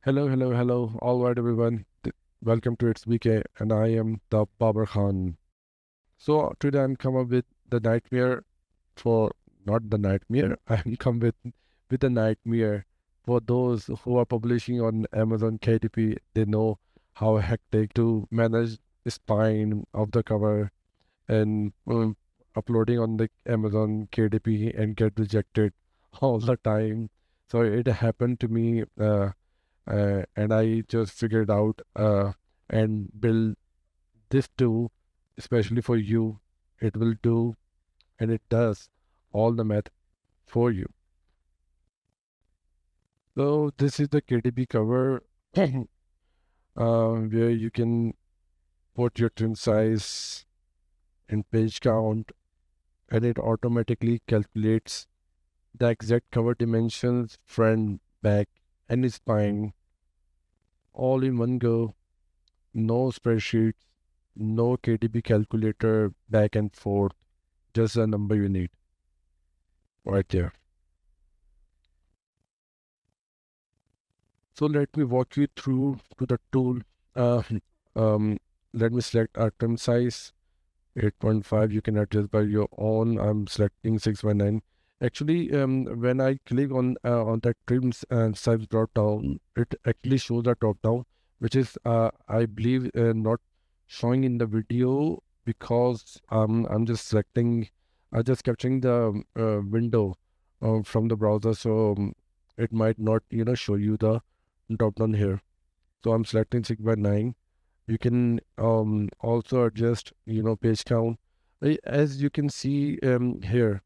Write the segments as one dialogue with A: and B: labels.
A: Hello, hello, hello. All right, everyone. Welcome to It's BeeKay, and I am the Babar Khan. So today I'm come up with the nightmare for not the nightmare. I'm come with a nightmare for those who are publishing on Amazon KDP. They know how hectic to manage the spine of the cover and uploading on the Amazon KDP and get rejected all the time. So it happened to me. And I just figured out and build this tool especially for you. It will do and it does all the math for you. So this is the KDP cover where you can put your trim size and page count, and it automatically calculates the exact cover dimensions, front, back, and spine all in one go. No spreadsheets, no KDP calculator back and forth, just the number you need right there. So let me walk you through to the tool. Uh, um, let me select our trim size 8.5. You can adjust by your own. I'm selecting 6 by 9. Actually, when I click on that trim size drop down, it actually shows a drop down, which is I believe not showing in the video because I'm just selecting, I just capturing the window from the browser, so it might not show you the drop down here. So I'm selecting 6 by 9. You can also adjust page count. As you can see here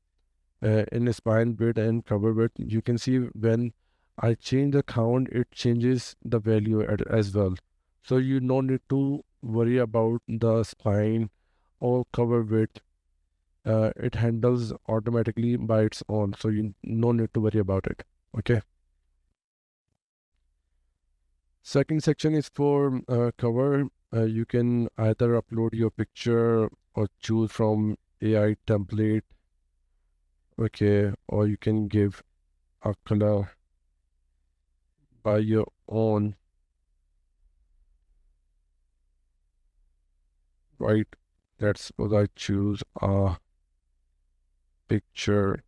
A: in spine width and cover width, you can see when I change the count, it changes the value as well. So you no need to worry about the spine or cover width. It handles automatically by its own, so you no need to worry about it. Okay. Second section is for cover. You can either upload your picture or choose from AI template. Okay, or you can give a color by your own, right? Let's suppose I choose a picture.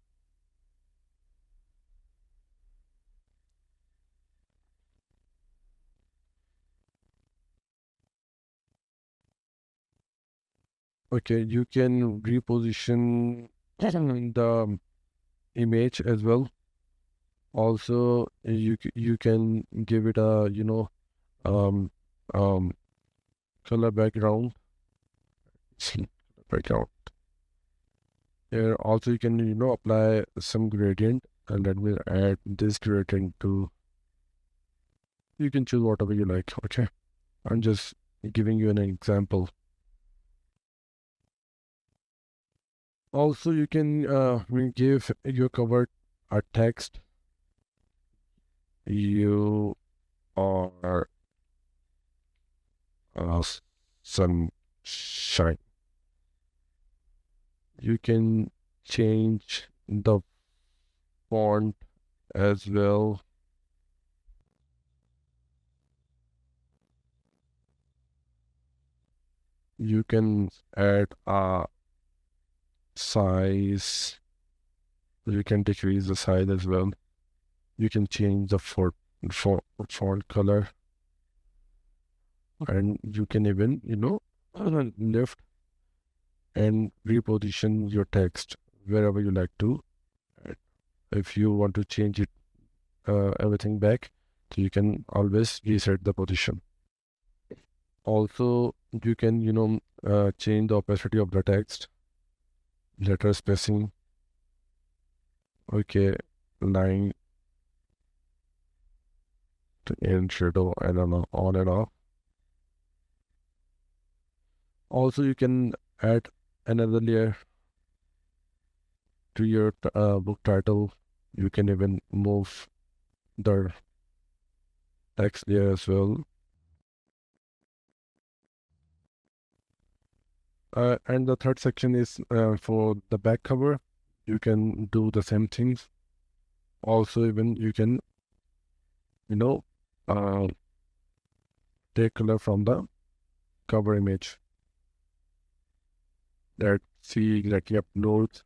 A: Okay, you can reposition the image as well. Also, you can give it a um um color background. background. Here also you can apply some gradient, and let me add this gradient to. You can choose whatever you like. Okay, I'm just giving you an example. Also, you can give your cover a text. You are sunshine. You can change the font as well. You can add a size. You can decrease the size as well. You can change the font color, and you can even lift and reposition your text wherever you like to. Uh, If you want to change it everything back, so you can always reset the position. Also, you can change the opacity of the text, letter spacing. Okay, line to in shadow, I don't know, on and off. Also, you can add another layer to your book title. You can even move the text layer as well. And the third section is for the back cover. You can do the same things. Also, even you can, you know, take color from the cover image. Let's see, let me upload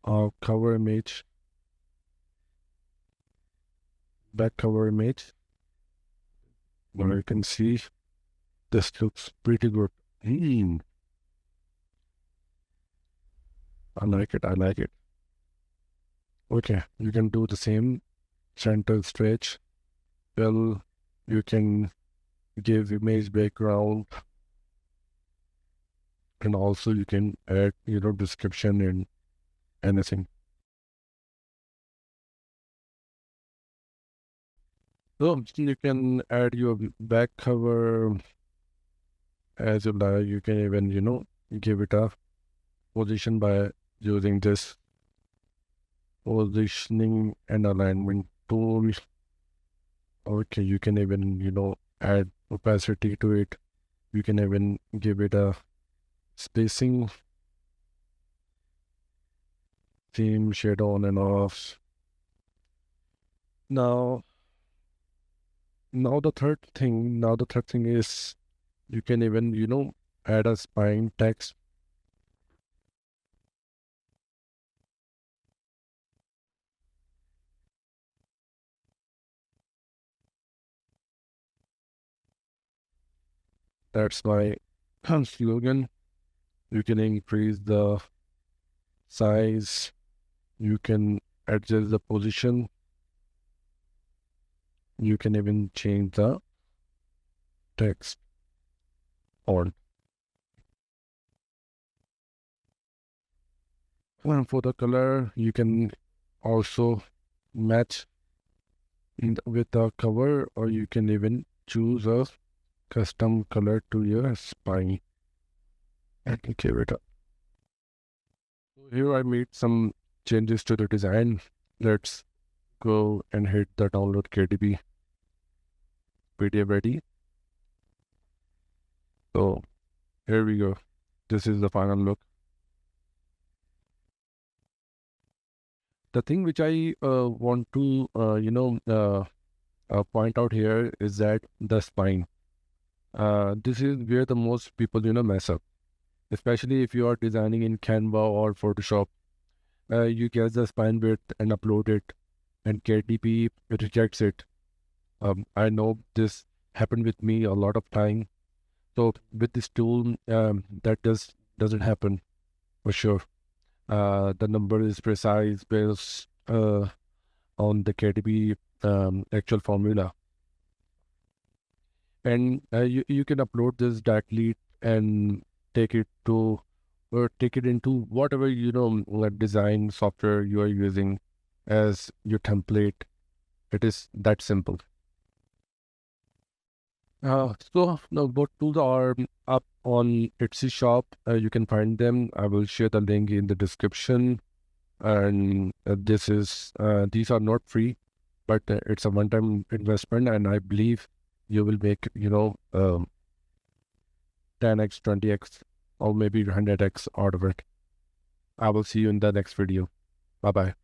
A: our cover image, back cover image. Well, you can see this looks pretty good. I like it, I like it. Okay, you can do the same center stretch. Well, you can give image background, and also you can add, description and anything. So you can add your back cover as you like. You can even, give it a position by using this positioning and alignment tool. Okay, you can even, add opacity to it. You can even give it a spacing, theme, shade on and off. Now the third thing is you can even, add a spine text. That's my slogan. You can increase the size. You can adjust the position. You can even change the text on. And for the color, you can also match with the cover, or you can even choose a custom color to your spine and give it up. So here I made some changes to the design. Let's go and hit the download KDP PDF ready. So here we go. This is the final look. The thing which I want to point out here is that the spine. This is where the most people mess up, especially if you are designing in Canva or Photoshop. You get the spine width and upload it, and KDP rejects it. I know this happened with me a lot of time. So with this tool, that doesn't happen for sure. The number is precise based on the KDP actual formula, and you can upload this directly and take it to or take it into whatever design software you are using as your template. It is that simple. So now both tools are up on Etsy shop. You can find them. I will share the link in the description. And these are not free, but it's a one-time investment, and I believe you will make 10x, 20x, or maybe 100x out of it. I will see you in the next video. Bye bye.